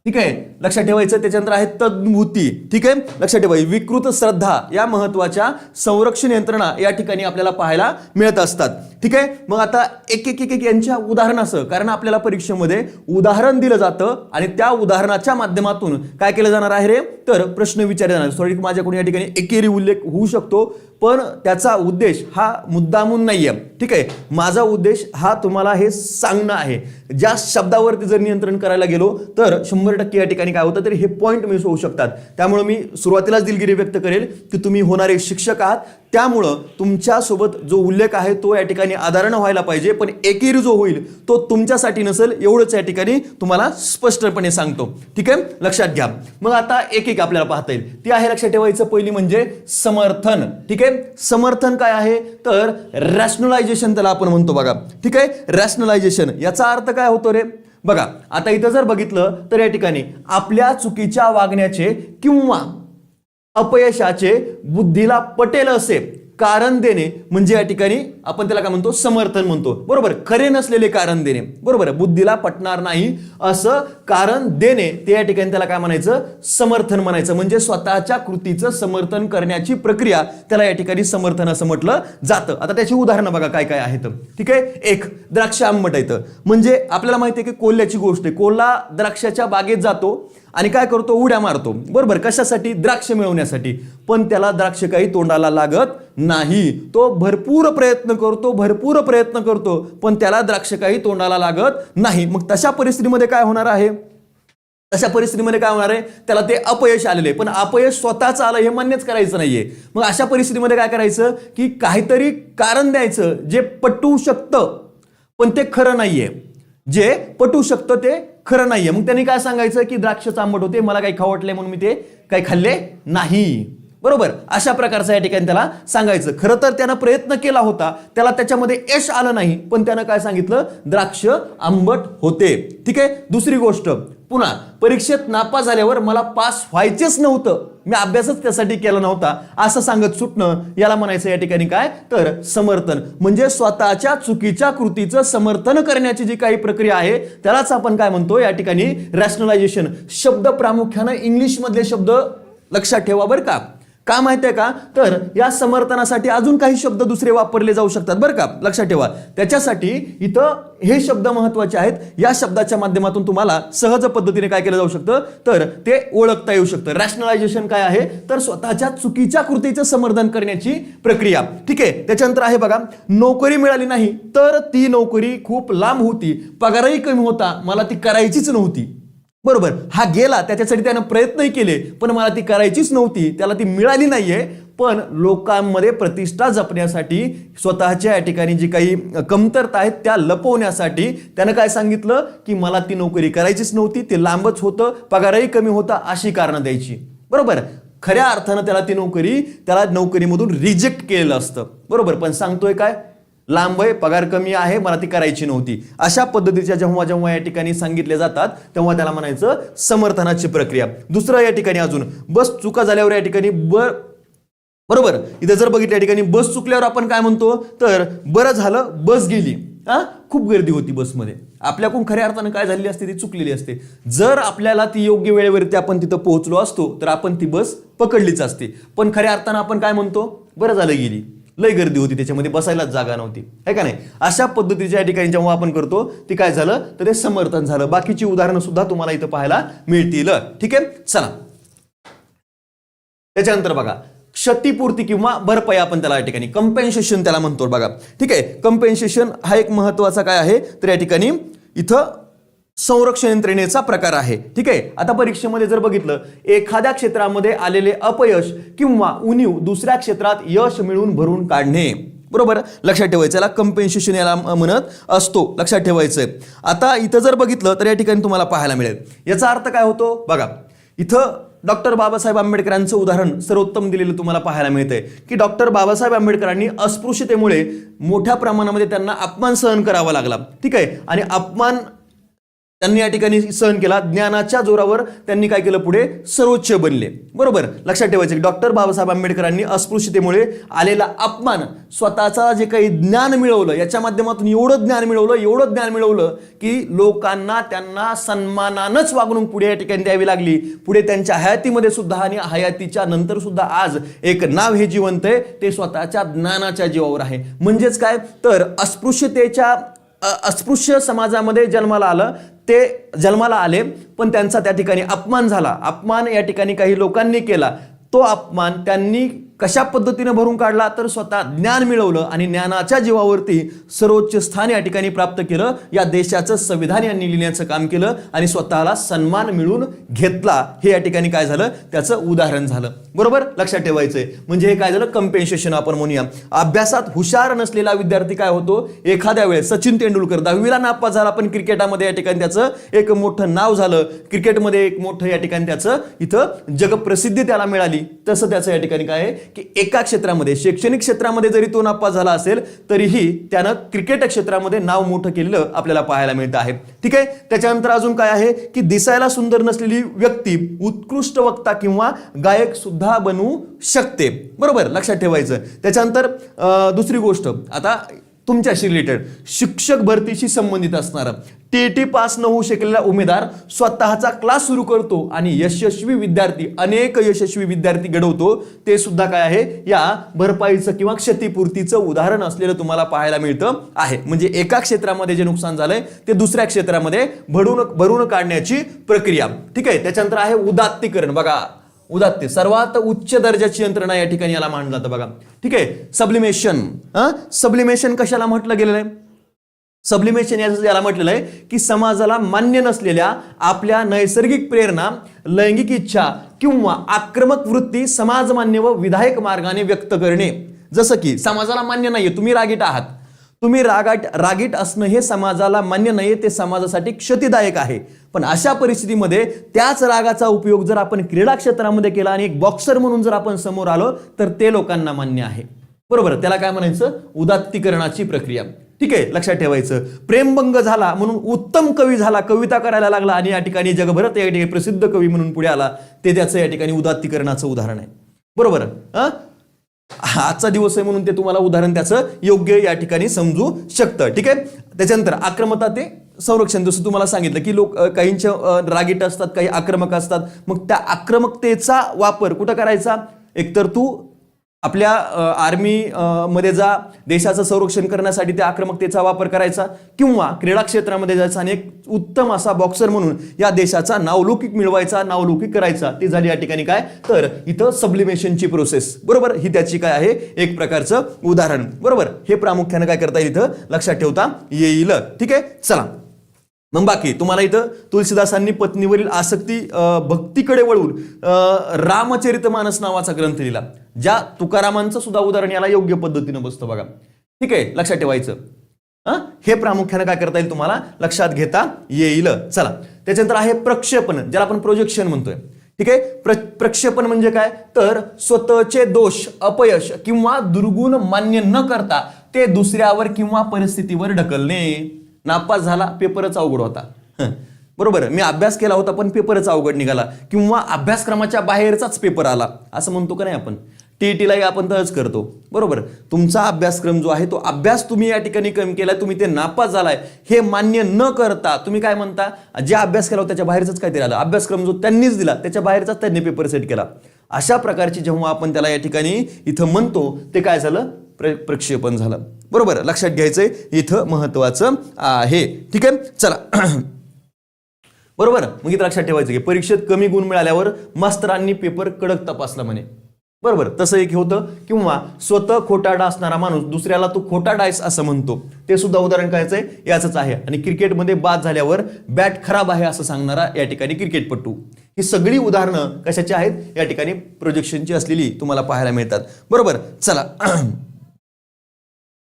ठीक आहे. लक्षात ठेवायचं. त्याच्यानंतर आहे तद्भूती. ठीक आहे. लक्षात ठेवायचं विकृत श्रद्धा या महत्वाच्या संरक्षण यंत्रणा या ठिकाणी आपल्याला पाहायला मिळत असतात. ठीक आहे. मग आता एक एक एक एक यांच्या उदाहरणासह, कारण आपल्याला परीक्षेमध्ये उदाहरण दिलं जातं आणि त्या उदाहरणाच्या माध्यमातून काय केलं जाणार आहे रे तर प्रश्न विचारले जाणार. सॉरी माझ्याकडून या ठिकाणी एकेरी उल्लेख होऊ शकतो पण त्याचा उद्देश हा मुद्दामून नाहीये. ठीक आहे. माझा उद्देश हा तुम्हाला हे सांगणं आहे. ज्या शब्दावरती जर नियंत्रण करायला गेलो तर 100% या ठिकाणी काय होतं तरी हे पॉइंट मिस होऊ शकतात. त्यामुळे मी सुरुवातीलाच दिलगिरी व्यक्त करेल की तुम्ही होणारे शिक्षक आहात, त्यामुळं तुमच्यासोबत जो उल्लेख आहे तो या ठिकाणी आदरण व्हायला पाहिजे, पण एकेरी जो होईल तो तुमच्यासाठी नसेल एवढंच या ठिकाणी तुम्हाला स्पष्टपणे सांगतो. ठीक आहे. लक्षात घ्या. मग आता एक एक आपल्याला पाहता येईल. ती आहे लक्षात ठेवायचं पहिली म्हणजे समर्थन. ठीक आहे. समर्थन काय आहे तर रॅशनलायझेशन त्याला आपण म्हणतो बघा. ठीक आहे. रॅशनलायझेशन याचा अर्थ काय होतो रे बघा. आता इथं जर बघितलं तर या ठिकाणी आपल्या चुकीच्या वागण्याचे किंवा अपयशाचे बुद्धीला पटेल असे कारण देणे म्हणजे या ठिकाणी आपण त्याला काय म्हणतो समर्थन म्हणतो. बरोबर. खरे नसलेले कारण देणे. बरोबर. बुद्धीला पटणार नाही असं कारण देणे ते या ठिकाणी त्याला काय म्हणायचं समर्थन म्हणायचं. म्हणजे स्वतःच्या कृतीचं समर्थन करण्याची प्रक्रिया त्याला या ठिकाणी समर्थन असं म्हटलं जातं. आता त्याची उदाहरणं बघा काय काय आहेत. ठीक आहे. एक द्राक्ष आंबट येतं म्हणजे आपल्याला माहिती आहे की कोल्ह्याची गोष्ट आहे. कोल्हा द्राक्षाच्या बागेत जातो आणि काय करतो उड्या मारतो. बरोबर. कशासाठी? द्राक्ष मिळवण्यासाठी. पण त्याला द्राक्ष काही तोंडाला लागत नाही. तो भरपूर प्रयत्न करतो पण त्याला द्राक्ष काही तोंडाला लागत नाही. मग तशा परिस्थितीमध्ये काय होणार आहे? त्याला ते अपयश आलेले, पण अपयश स्वतःच आलं हे मान्यच करायचं नाहीये. मग अशा परिस्थितीमध्ये काय करायचं की काहीतरी कारण द्यायचं जे पटवू शकतं पण ते खरं नाहीये. जे पटवू शकतं ते खरं नाहीये. मग त्यांनी काय सांगायचं की द्राक्ष आंबट होते, मला काही खाऊ वाटले म्हणून मी ते काही खाल्ले नाही. बरोबर. अशा प्रकारचं या ठिकाणी त्याला सांगायचं. खरं तर त्यानं प्रयत्न केला होता, त्याला त्याच्यामध्ये यश आलं नाही, पण त्यानं काय सांगितलं द्राक्ष आंबट होते. ठीक आहे. दुसरी गोष्ट पुन्हा परीक्षेत नापास झाल्यावर मला पास व्हायचेच नव्हतं, मी अभ्यासच त्यासाठी केला नव्हता असं सांगत सुटणं याला म्हणायचं या ठिकाणी काय तर समर्थन. म्हणजे स्वतःच्या चुकीच्या कृतीचं समर्थन करण्याची जी काही प्रक्रिया आहे त्यालाच आपण काय म्हणतो या ठिकाणी रॅशनलायझेशन. शब्द प्रामुख्याने इंग्लिश मधले शब्द लक्षात ठेवा बरं का. का माहिती आहे का तर या समर्थनासाठी अजून काही शब्द दुसरे वापरले जाऊ शकतात बरं का. लक्षात ठेवा. त्याच्यासाठी इथं हे शब्द महत्वाचे आहेत. या शब्दाच्या माध्यमातून तुम्हाला सहज पद्धतीने काय केलं जाऊ शकतं तर ते ओळखता येऊ शकतं. रॅशनलायझेशन काय आहे तर स्वतःच्या चुकीच्या कृतीचं समर्थन करण्याची प्रक्रिया. ठीक आहे. त्याच्यानंतर आहे बघा नोकरी मिळाली नाही तर ती नोकरी खूप लांब होती, पगारही कमी होता, मला ती करायचीच नव्हती. बरोबर. हा गेला त्याच्यासाठी त्यानं प्रयत्नही केले पण मला ती करायचीच नव्हती, त्याला ती मिळाली नाहीये. पण लोकांमध्ये प्रतिष्ठा जपण्यासाठी स्वतःच्या या ठिकाणी जी काही कमतरता आहेत त्या लपवण्यासाठी त्यानं काय सांगितलं की मला ती नोकरी करायचीच नव्हती, ते लांबच होतं, पगारही कमी होता अशी कारणं द्यायची. बरोबर. खऱ्या अर्थानं त्याला नोकरीमधून रिजेक्ट केलेलं असतं. बरोबर. पण सांगतोय काय लांब आहे, पगार कमी आहे, मला ती करायची नव्हती. अशा पद्धतीच्या जेव्हा या ठिकाणी सांगितले जातात तेव्हा त्याला म्हणायचं समर्थनाची प्रक्रिया. दुसरं या ठिकाणी अजून बस चुका झाल्यावर या ठिकाणी बरोबर. इथे जर बघितलं या ठिकाणी बस चुकल्यावर आपण काय म्हणतो तर बरं झालं बस गेली. खूप गर्दी होती बसमध्ये. आपल्याकडून खऱ्या अर्थानं काय झालेली असते ती चुकलेली असते. जर आपल्याला ती योग्य वेळेवरती आपण तिथं पोहोचलो असतो तर आपण ती बस पकडलीच असते. पण खऱ्या अर्थानं आपण काय म्हणतो, बरं झालं गेली, लय गर्दी होती त्याच्यामध्ये बसायलाच जागा नव्हती, है का नाही. अशा पद्धतीच्या या ठिकाणी जेव्हा आपण करतो ती काय झालं तर ते समर्थन झालं. बाकीची उदाहरणं सुद्धा तुम्हाला इथं पाहायला मिळतील. ठीक आहे, चला त्याच्यानंतर बघा क्षतिपूर्ती किंवा भरपाई आपण त्याला या ठिकाणी कंपेन्सेशन त्याला म्हणतो बघा. ठीक आहे, कंपेन्सेशन हा एक महत्वाचा काय आहे तर या ठिकाणी इथं संरक्षण यंत्रणेचा प्रकार आहे. ठीक आहे, आता परीक्षेमध्ये जर बघितलं एखाद्या क्षेत्रामध्ये आलेले अपयश किंवा उणीव दुसऱ्या क्षेत्रात यश मिळवून भरून काढणे, बरोबर लक्षात ठेवायचं, याला कंपेन्सेशन याला म्हणत असतो, लक्षात ठेवायचंय. आता इथं जर बघितलं तर या ठिकाणी तुम्हाला पाहायला मिळेल याचा अर्थ काय होतो बघा. इथं डॉक्टर बाबासाहेब आंबेडकरांचं उदाहरण सर्वोत्तम दिलेलं तुम्हाला पाहायला मिळतंय की डॉक्टर बाबासाहेब आंबेडकरांनी अस्पृश्यतेमुळे मोठ्या प्रमाणामध्ये त्यांना अपमान सहन करावा लागला. ठीक आहे, आणि अपमान त्यांनी या ठिकाणी सहन केला, ज्ञानाच्या जोरावर त्यांनी काय केलं, पुढे सर्वोच्च बनले. बरोबर लक्षात ठेवायचं की डॉक्टर बाबासाहेब आंबेडकरांनी अस्पृश्यतेमुळे आलेला अपमान, स्वतःचा जे काही ज्ञान मिळवलं याच्या माध्यमातून एवढं ज्ञान मिळवलं की लोकांना त्यांना सन्मानानंच वागणूक पुढे या ठिकाणी द्यावी लागली. पुढे त्यांच्या हयातीमध्ये सुद्धा आणि हयातीच्या नंतर सुद्धा आज एक नाव हे जिवंत आहे, ते स्वतःच्या ज्ञानाच्या जीवावर आहे. म्हणजेच काय तर अस्पृश्य समाजामध्ये जन्माला आले पण त्यांचा त्या ठिकाणी अपमान झाला. अपमान या ठिकाणी काही लोकांनी केला. तो अपमान त्यांनी कशा पद्धतीने भरून काढला तर स्वतः ज्ञान मिळवलं आणि ज्ञानाच्या जीवावरती सर्वोच्च स्थान या ठिकाणी प्राप्त केलं. या देशाचं संविधान यांनी लिहिण्याचं काम केलं आणि स्वतःला सन्मान मिळवून घेतला. हे या ठिकाणी काय झालं त्याचं उदाहरण झालं. बरोबर लक्षात ठेवायचंय. म्हणजे हे काय झालं कंपेन्सेशन आपण म्हणूया. अभ्यासात हुशार नसलेला विद्यार्थी काय होतो, एखाद्या वेळेस सचिन तेंडुलकर 10वीला नापास झाला पण क्रिकेटमध्ये या ठिकाणी त्याचं एक मोठं नाव झालं, क्रिकेटमध्ये एक मोठं या ठिकाणी त्याचं इथं जगप्रसिद्धी त्याला मिळाली. तसं त्याचं या ठिकाणी काय आहे की एका क्षेत्रामध्ये शैक्षणिक क्षेत्रामध्ये जरी तो नापास झाला असेल तरीही त्यानं क्रिकेट क्षेत्रामध्ये नाव मोठं केलेलं आपल्याला पाहायला मिळतं आहे. ठीक आहे, त्याच्यानंतर अजून काय आहे की दिसायला सुंदर नसलेली व्यक्ती उत्कृष्ट वक्ता किंवा गायक सुद्धा बनवू शकते. बरोबर लक्षात ठेवायचं. त्याच्यानंतर दुसरी गोष्ट आता तुमच्याशी रिलेटेड शिक्षक भरतीशी संबंधित असणारं टीईटी पास न होऊ शकलेला उमेदवार स्वतःचा क्लास सुरू करतो आणि अनेक यशस्वी विद्यार्थी घडवतो. ते सुद्धा काय आहे या भरपाईचं किंवा क्षतिपूर्तीचं उदाहरण असलेलं तुम्हाला पाहायला मिळतं आहे. म्हणजे एका क्षेत्रामध्ये जे नुकसान झालंय ते दुसऱ्या क्षेत्रामध्ये भरून काढण्याची प्रक्रिया. ठीक आहे, त्याच्यानंतर आहे उदात्तीकरण. बघा उदात्ती सर्वात उच्च दर्जाची यंत्रणा या ठिकाणी याला मानलं जातं बघा. ठीक आहे, सब्लिमेशन कशाला म्हटलं गेलेलं आहे, सब्लिमेशन याला म्हटलेलं आहे की समाजाला मान्य नसलेल्या आपल्या नैसर्गिक प्रेरणा, लैंगिक इच्छा किंवा आक्रमक वृत्ती समाजमान्य व विधायक मार्गाने व्यक्त करणे. जसं की समाजाला मान्य नाहीये, तुम्ही रागीट आहात, तुम्ही रागीट असणं हे समाजाला मान्य नाहीये, ते समाजासाठी क्षतिदायक आहे. पण अशा परिस्थितीमध्ये त्याच रागाचा उपयोग जर आपण क्रीडा क्षेत्रामध्ये केला आणि एक बॉक्सर म्हणून जर आपण समोर आलो तर ते लोकांना मान्य आहे. बरोबर, त्याला काय म्हणायचं, उदात्तीकरणाची प्रक्रिया. ठीक आहे, लक्षात ठेवायचं. प्रेमभंग झाला म्हणून उत्तम कवी झाला, कविता करायला लागला आणि या ठिकाणी जगभरात या ठिकाणी प्रसिद्ध कवी म्हणून पुढे आला, ते त्याचं या ठिकाणी उदात्तीकरणाचं उदाहरण आहे. बरोबर, आजचा दिवस आहे म्हणून ते तुम्हाला उदाहरण त्याचं योग्य या ठिकाणी समजू शकतं. ठीक आहे, त्याच्यानंतर आक्रमकता ते संरक्षण. जसं तुम्हाला सांगितलं की लोक काहींच्या रागीट असतात, काही आक्रमक असतात. मग त्या आक्रमकतेचा वापर कुठं करायचा, एकतर तू आपल्या आर्मी मध्ये जा, देशाचं संरक्षण करण्यासाठी त्या आक्रमकतेचा वापर करायचा, किंवा क्रीडा क्षेत्रामध्ये जायचा आणि एक उत्तम असा बॉक्सर म्हणून या देशाचा नावलौकिक मिळवायचा, नावलौकिक करायचा. ती झाली या ठिकाणी काय तर इथं सब्लिमेशनची प्रोसेस. बरोबर, ही त्याची काय आहे एक प्रकारचं उदाहरण. बरोबर, हे प्रामुख्याने काय करता येईल इथं लक्षात ठेवता येईल. ठीक आहे, चला मग बाकी तुम्हाला इथं तुलसीदासांनी पत्नीवरील आसक्ती भक्तीकडे वळून रामचरितमानस नावाचा ग्रंथ लिहिला. ज्या तुकारामांचं सुद्धा उदाहरण याला योग्य पद्धतीनं बसतं बघा. ठीक आहे, लक्षात ठेवायचं. हे प्रामुख्याने काय करता येईल तुम्हाला लक्षात घेता येईल. चला त्याच्यानंतर आहे प्रक्षेपण, ज्याला आपण प्रोजेक्शन म्हणतोय. ठीक आहे, प्रक्षेपण म्हणजे काय तर स्वतःचे दोष, अपयश किंवा दुर्गुण मान्य न करता ते दुसऱ्यावर किंवा परिस्थितीवर ढकलणे. नापास झाला, पेपरच अवघड होता. बरोबर, मी अभ्यास केला होता पण पेपरच अवघड निघाला, किंवा अभ्यासक्रमाच्या बाहेरचाच पेपर आला, असं म्हणतो का नाही आपण. टीईटीलाही आपण तसंच करतो, बरोबर. तुमचा अभ्यासक्रम जो आहे तो अभ्यास तुम्ही या ठिकाणी कमी केलाय, तुम्ही ते नापास झालाय हे मान्य न करता तुम्ही काय म्हणता, जे अभ्यास केला त्याच्या बाहेरच काहीतरी आलं, अभ्यासक्रम जो त्यांनीच दिला त्याच्या बाहेरचाच त्यांनी पेपर सेट केला, अशा प्रकारची जेव्हा आपण त्याला या ठिकाणी इथं म्हणतो ते काय झालं, प्रक्षेपण झालं, बरोबर. लक्षात घ्यायचंय इथं महत्वाचं आहे. ठीक आहे, चला. बरोबर. मग इथं लक्षात ठेवायचं की परीक्षेत कमी गुण मिळाल्यावर मास्तरांनी पेपर कडक तपासला म्हणे, बरोबर. तसं एक होतं. किंवा स्वतः खोटारडा असणारा माणूस दुसऱ्याला तू खोटारडा आहेस असं म्हणतो, ते सुद्धा उदाहरण कायचंय याचंच आहे. आणि क्रिकेटमध्ये बाद झाल्यावर बॅट खराब आहे असं सांगणारा या ठिकाणी क्रिकेटपटू. ही सगळी उदाहरणं कशाची आहेत, या ठिकाणी प्रोजेक्शनची असलेली तुम्हाला पाहायला मिळतात, बरोबर. चला.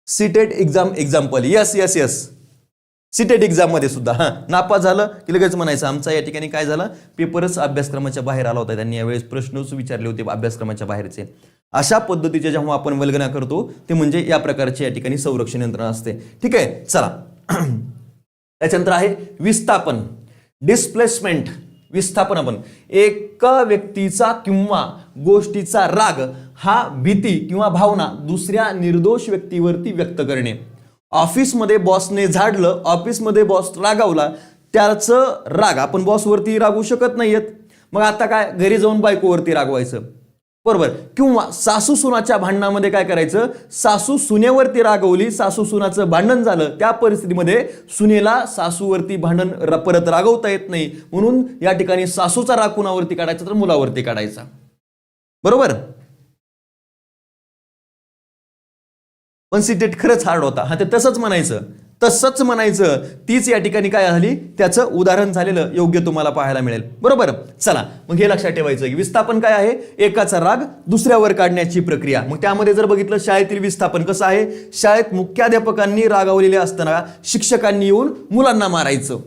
CTET exam example. Yes CTET exam मध्ये सुद्धा नापास झालं की लगेच म्हणायचं आमचा या ठिकाणी काय झालं, पेपरच अभ्यासक्रमाच्या बाहेर आला होता, त्यांनी यावेळेस प्रश्नच विचारले होते अभ्यासक्रमाच्या बाहेरचे. अशा पद्धतीचे जेव्हा आपण वल्गना करतो ते म्हणजे या प्रकारची या ठिकाणी संरक्षण यंत्रणा असते. ठीक आहे, चला. त्याच्यानंतर आहे विस्थापन, डिस्प्लेसमेंट. विस्थापन आपण एका व्यक्तीचा किंवा गोष्टीचा राग हा भीती किंवा भावना दुसऱ्या निर्दोष व्यक्तीवरती व्यक्त करणे. ऑफिसमध्ये बॉसने झाडलं, ऑफिसमध्ये बॉस रागावला, त्याचं राग आपण बॉसवरती रागवू शकत नाहीयेत, मग आता काय घरी जाऊन बायकोवरती रागवायचं, बरोबर. किंवा सासू सुनाच्या भांडणामध्ये काय करायचं, सासू सुनेवरती रागवली, सासू सुनाचं भांडण झालं, त्या परिस्थितीमध्ये सुनेला सासूवरती भांडण परत रागवता येत नाही, म्हणून या ठिकाणी सासूचा राग कुणावरती काढायचा तर मुलावरती काढायचा, बरोबर. पण सीटेट खरंच हार्ड होता, हा ते तसंच म्हणायचं, तीच या ठिकाणी काय झाली, त्याचं उदाहरण झालेलं योग्य तुम्हाला पाहायला मिळेल, बरोबर. चला, मग हे लक्षात ठेवायचं की विस्थापन काय आहे, एकाचा राग दुसऱ्यावर काढण्याची प्रक्रिया. मग त्यामध्ये जर बघितलं शाळेतील विस्थापन कसं आहे, शाळेत मुख्याध्यापकांनी रागावलेले असताना शिक्षकांनी येऊन मुलांना मारायचं,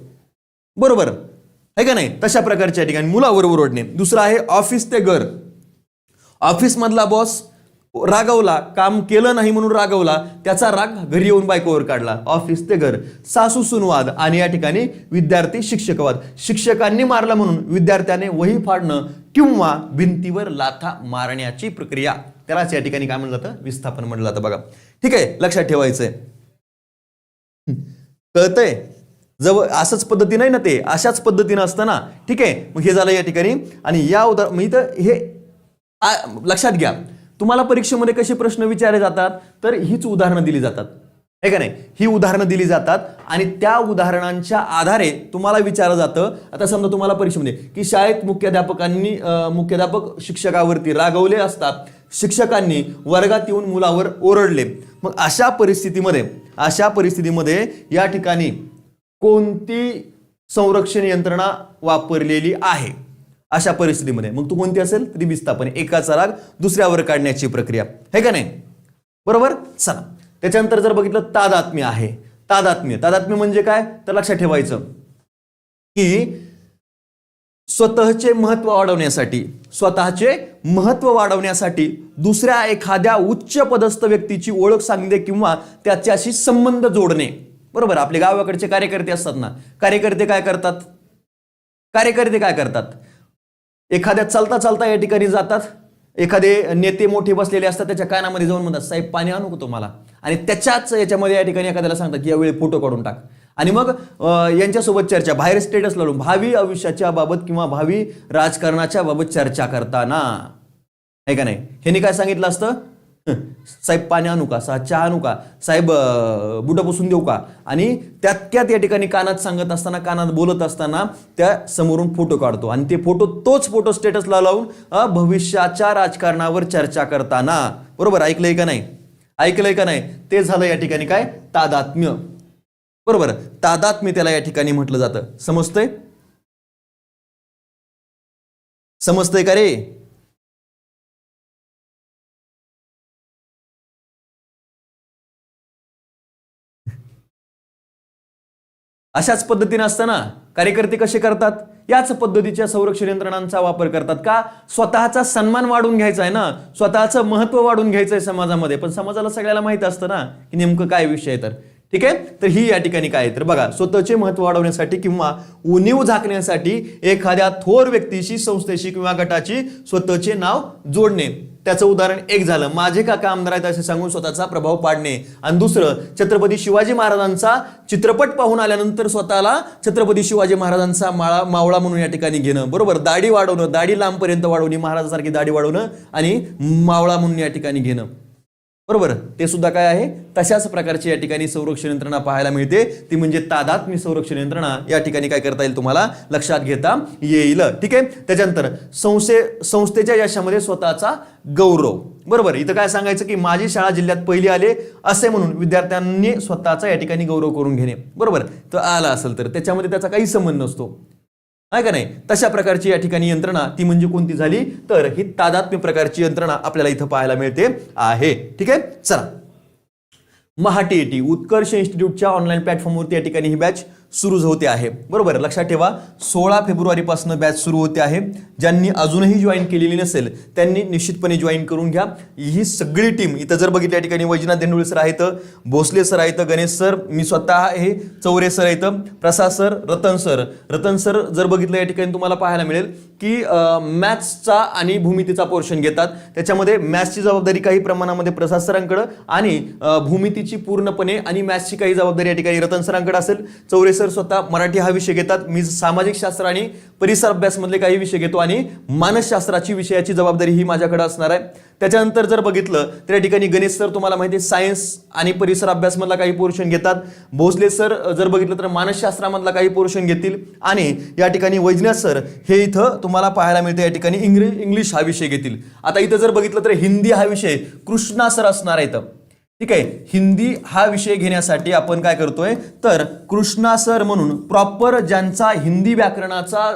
बरोबर आहे का नाही, तशा प्रकारच्या ठिकाणी मुलावर ओरडणे. दुसरं आहे ऑफिस ते घर. ऑफिस मधला बॉस रागवला, काम केलं नाही म्हणून रागवला, त्याचा राग घरी येऊन बायकोवर काढला. ऑफिस ते घर. सासू सुनवाद आणि या ठिकाणी विद्यार्थी शिक्षकवाद. शिक्षकांनी मारला म्हणून विद्यार्थ्याने वही फाडणं किंवा भिंतीवर लाथा मारण्याची प्रक्रिया, त्यालाच या ठिकाणी काय म्हणलं जातं, विस्थापन म्हणलं जातं. बघा, ठीक आहे, लक्षात ठेवायचंय. कळतंय, जवळ असंच पद्धती नाही ना, ते अशाच पद्धतीनं असतं ना. ठीक आहे, मग हे झालं या ठिकाणी. आणि या हे लक्षात घ्या, तुम्हाला परीक्षेमध्ये कसे प्रश्न विचारले जातात, तर हीच उदाहरणं दिली जातात, आहे का नाही, ही उदाहरणं दिली जातात आणि त्या उदाहरणांच्या आधारे तुम्हाला विचारलं जातं. आता समजा तुम्हाला परीक्षेमध्ये की शाळेत मुख्याध्यापक शिक्षकावरती रागवले असतात, शिक्षकांनी वर्गात येऊन मुलावर ओरडले, मग अशा परिस्थितीमध्ये या ठिकाणी कोणती संरक्षण यंत्रणा वापरलेली आहे अशा परिस्थितीमध्ये, मग तू कोणती असेल तरी विस्थापन, एकाचा राग दुसऱ्यावर काढण्याची प्रक्रिया, है का नाही, बरोबर. चला, त्याच्यानंतर जर बघितलं तादात्म्य आहे. तादात्म्य म्हणजे काय, तर लक्षात ठेवायचं की स्वतःचे महत्व वाढवण्यासाठी दुसऱ्या एखाद्या उच्च पदस्थ व्यक्तीची ओळख सांगणे किंवा त्याच्याशी संबंध जोडणे, बरोबर. आपले गावाकडचे कार्यकर्ते असतात ना, कार्यकर्ते काय करतात, एखाद्या चालता या ठिकाणी जातात, एखादे नेते मोठे बसलेले असतात, त्याच्या कानामध्ये जाऊन म्हणतात साहेब पाणी आणू का तुम्हाला, आणि त्याच्याच याच्यामध्ये या ठिकाणी एखाद्याला सांगतात की यावेळी फोटो काढून टाक, आणि मग यांच्यासोबत चर्चा, बाहेर स्टेटस लावून भावी आयुष्याच्या बाबत किंवा भावी राजकारणाच्या बाबत चर्चा करताना, आहे का नाही, ह्यांनी काय सांगितलं असतं, साहेब पाणी आणू का, चहा आणू का, साहेब बुटं पुसून देऊ का, आणि त्यात या ठिकाणी कानात सांगत असताना, कानात बोलत असताना त्या समोरून फोटो काढतो आणि ते तोच फोटो स्टेटसला लावून भविष्याच्या राजकारणावर चर्चा करताना, बरोबर. ऐकलंय का नाही, ते झालं या ठिकाणी काय, तादात्म्य, बरोबर. तादात्म्य त्याला या ठिकाणी म्हटलं जातं. समजतंय का रे. अशाच पद्धतीने असताना कार्यकर्ते कसे करतात, याच पद्धतीच्या संरक्षण यंत्रणांचा वापर करतात. का, स्वतःचा सन्मान वाढून घ्यायचा आहे ना, स्वतःचं महत्व वाढून घ्यायचं आहे समाजामध्ये, पण समाजाला सगळ्याला माहित असतं ना की नेमकं काय विषय आहे. तर ठीक आहे, तर ही या ठिकाणी काय आहे, तर बघा, स्वतःचे महत्व वाढवण्यासाठी किंवा उणीव झाकण्यासाठी एखाद्या थोर व्यक्तीशी, संस्थेशी किंवा गटाची स्वतःचे नाव जोडणे, त्याचं उदाहरण एक झालं, माझे काका आमदार आहेत असे सांगून स्वतःचा प्रभाव पाडणे. आणि दुसरं, छत्रपती शिवाजी महाराजांचा चित्रपट पाहून आल्यानंतर स्वतःला छत्रपती शिवाजी महाराजांचा मावळा म्हणून या ठिकाणी घेणं. बरोबर, दाढी वाढवणं, दाढी लांबपर्यंत वाढवणे, महाराजांसारखी दाढी वाढवणं आणि मावळा म्हणून या ठिकाणी घेणं. बरोबर, ते सुद्धा काय आहे, तशाच प्रकारची या ठिकाणी संरक्षण यंत्रणा पाहायला मिळते, ती म्हणजे तादात्म्य संरक्षण यंत्रणा या ठिकाणी काय करता येईल, तुम्हाला लक्षात घेता येईल. ठीक आहे. त्याच्यानंतर संस्थेच्या यशामध्ये स्वतःचा गौरव. बरोबर, इथं काय सांगायचं की माझी शाळा जिल्ह्यात पहिली आले असे म्हणून विद्यार्थ्यांनी स्वतःचा या ठिकाणी गौरव करून घेणे. बरोबर, तर आला असेल तर त्याच्यामध्ये त्याचा काही संबंध नसतो, आहे का नाही. तशा प्रकारची या ठिकाणी यंत्रणा ती म्हणजे कोणती झाली, तर ही तादात्म्य प्रकारची यंत्रणा आपल्याला इथं पाहायला मिळते आहे. ठीक आहे. चला, महाटीएटी उत्कर्ष इन्स्टिट्यूटच्या ऑनलाईन प्लॅटफॉर्मवरती या ठिकाणी ही बॅच सुरू होते आहे. बरोबर, लक्षात ठेवा 16 फेब्रुवारीपासून बॅच सुरू होते आहे. ज्यांनी अजूनही जॉईन केलेली नसेल त्यांनी निश्चितपणे जॉईन करून घ्या. ही सगळी टीम इथं जर बघितलं या ठिकाणी वैजनाथ देंडुळे सर आहेत, भोसले सर आहेत, गणेश सर, मी स्वतः आहे, चौरे सर आहेत, प्रसाद सर, रतन सर जर बघितलं या ठिकाणी तुम्हाला पाहायला मिळेल की मॅथ्सचा आणि भूमितीचा पोर्शन घेतात. त्याच्यामध्ये मॅथ्सची जबाबदारी काही प्रमाणामध्ये प्रसाद सरांकडे आणि भूमितीची पूर्णपणे आणि मॅथ्सची काही जबाबदारी या ठिकाणी रतन सरांकडे असेल. चौरे सर स्वतः मराठी हा विषय घेतात, मी सामाजिक शास्त्र आणि परिसर अभ्यास मधले काही विषय घेतो आणि मानसशास्त्राची विषयाची जबाबदारी ही माझ्याकडे असणार आहे. त्याच्यानंतर जर बघितलं तर या ठिकाणी गणेश सर तुम्हाला माहिती आहे सायन्स आणि परिसर अभ्यास मधला काही पोर्शन घेतात. भोसले सर जर बघितलं तर मानसशास्त्रामधला काही पोर्शन घेतील आणि या ठिकाणी वैजनाथ सर हे इथं तुम्हाला पाहायला मिळते या ठिकाणी इंग्लिश हा विषय घेतील. आता इथं जर बघितलं तर हिंदी हा विषय कृष्णा सर असणार आहे. ठीक आहे, हिंदी हा विषय घेण्यासाठी आपण काय करतोय तर कृष्णा सर म्हणून प्रॉपर ज्यांचा हिंदी व्याकरणाचा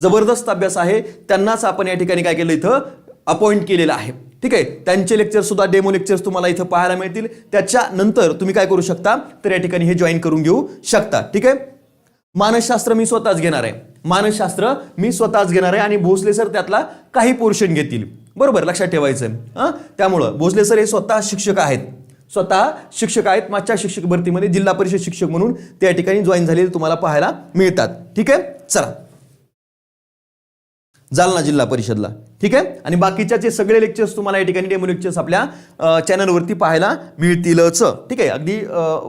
जबरदस्त अभ्यास आहे त्यांनाच आपण या ठिकाणी काय केलं इथं अपॉइंट केलेलं आहे. ठीक आहे, त्यांचे लेक्चर सुद्धा डेमो लेक्चर्स तुम्हाला इथं पाहायला मिळतील. त्याच्यानंतर तुम्ही काय करू शकता तर या ठिकाणी हे जॉईन करून घेऊ शकता. ठीक आहे, मानसशास्त्र मी स्वतःच घेणार आहे, आणि भोसले सर त्यातला काही पोर्शन घेतील. बरोबर, लक्षात ठेवायचं. त्यामुळं भोसले सर हे स्वतः शिक्षक आहेत, मागच्या शिक्षक भरतीमध्ये जिल्हा परिषद शिक्षक म्हणून त्या ठिकाणी जॉईन झालेले तुम्हाला पाहायला मिळतात. ठीक आहे. चला, जालना जिल्हा परिषदला. ठीक आहे, आणि बाकीचे सगळे लेक्चर्स तुम्हाला या ठिकाणी डेमो लेक्चर्स आपल्या चॅनलवरती पाहायला मिळतीलच. ठीक आहे, अगदी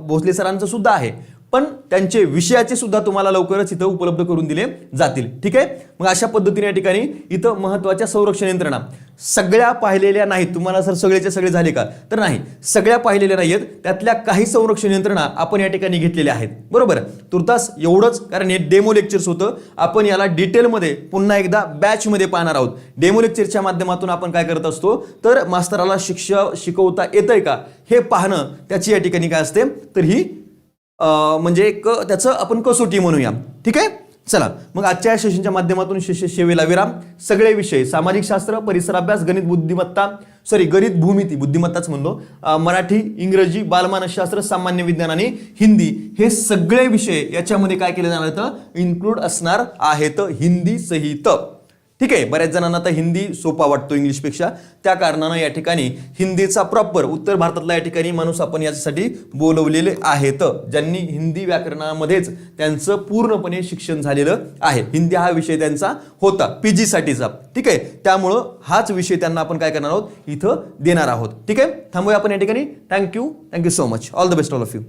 भोसले सरांचं सुद्धा आहे, पण त्यांचे विषयाचे सुद्धा तुम्हाला लवकरच इथं उपलब्ध करून दिले जातील. ठीक आहे, मग अशा पद्धतीने या ठिकाणी इथं महत्त्वाच्या संरक्षण यंत्रणा सगळ्या पाहिलेल्या नाहीत. तुम्हाला सर सगळेचे सगळे झाले का तर नाही, सगळ्या पाहिलेल्या नाहीत, त्यातल्या काही संरक्षण यंत्रणा आपण या ठिकाणी घेतलेल्या आहेत. बरोबर, तुर्तास एवढंच, कारण हे डेमो लेक्चर्स होतं. आपण याला डिटेलमध्ये पुन्हा एकदा बॅचमध्ये पाहणार आहोत. डेमो लेक्चरच्या माध्यमातून आपण काय करत असतो तर मास्तराला शिकवता येतंय का हे पाहणं, त्याची या ठिकाणी काय असते तर ही म्हणजे त्याचं आपण कसोटी म्हणूया. ठीक आहे. चला, मग आजच्या या सेशनच्या माध्यमातून शिष्य सेवेला विराम. सगळे विषय सामाजिक शास्त्र, परिसर अभ्यास, गणित भूमिती बुद्धिमत्ताच म्हणलो, मराठी, इंग्रजी, बालमानसशास्त्र, सामान्य विज्ञान आणि हिंदी हे सगळे विषय याच्यामध्ये काय केले जाणार आहेत इन्क्लूड असणार आहेत, हिंदी सहित. ठीक आहे, बऱ्याच जणांना आता हिंदी सोपा वाटतो इंग्लिशपेक्षा, त्या कारणानं या ठिकाणी हिंदीचा प्रॉपर उत्तर भारतातला या ठिकाणी माणूस आपण याच्यासाठी बोलवलेले आहेत, ज्यांनी हिंदी व्याकरणामध्येच त्यांचं पूर्णपणे शिक्षण झालेलं आहे. हिंदी हा विषय त्यांचा होता PG साठीचा. ठीक आहे, त्यामुळं हाच विषय त्यांना आपण काय करणार आहोत इथं देणार आहोत. ठीक आहे, थांबूया आपण या ठिकाणी. Thank you so much. All the best all of you.